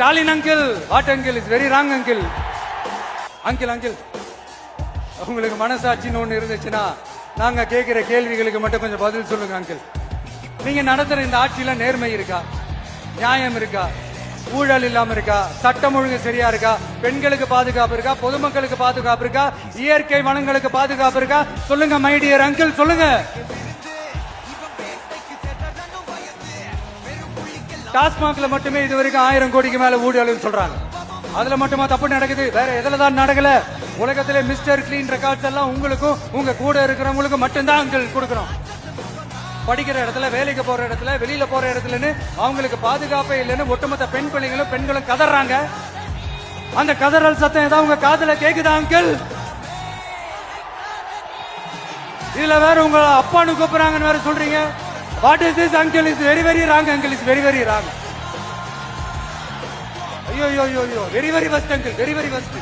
Stalin uncle, what uncle, is very wrong uncle. Uncle uncle உங்களுக்கு மனசாட்சின்னு ஒண்ணு இருந்துச்சுன்னா நாங்க கேட்கிற கேள்விகளுக்கு மட்டும் கொஞ்சம் பதில் சொல்லுங்க அங்கிள். நீங்க நடத்துற இந்த ஆட்சியில நேர்மை இருக்கா, நியாயம் இருக்கா, ஊழல் இல்லாம இருக்கா, சட்டம் ஒழுங்கு சரியா இருக்கா, பெண்களுக்கு பாதுகாப்பு இருக்கா, பொதுமக்களுக்கு பாதுகாப்பு இருக்கா, இயற்கை வளங்களுக்கு பாதுகாப்பு இருக்கா? சொல்லுங்க மை டியர் அங்கிள், சொல்லுங்க. டாஸ்மாக்ல மட்டுமே இது வரைக்கும் 1000 கோடிக்கு மேல ஊழல் சொல்றாங்க. அதுல மட்டுமா தப்பு நடக்குது? வேற எதுல தான் நடக்கல? உலகத்திலே மிஸ்டர் கிளீன் ரெக்கார்ட்ஸ் எல்லாம் உங்களுக்கும் உங்க கூட இருக்கிறவங்களுக்கும் மட்டும்தான் அங்கிள் கொடுக்கணும். படிக்கிற இடத்துல, வேலைக்கு போற இடத்துல, வெளியில போற இடத்துலன்னு அவங்களுக்கு பாதுகாப்பே இல்லைன்னு ஒட்டுமொத்த பெண்களும் கதறாங்க. அந்த கதறல் சத்தம் ஏதாவது உங்க காதுல கேக்குதா அங்கிள்? இதுல வேற உங்க அப்பான்னு கூப்பிடுறாங்கன்னு வேற சொல்றீங்க. What is this uncle? Is very very wrong uncle, is very very wrong. ஐயோ ஐயோ ஐயோ, very very first uncle, very very first.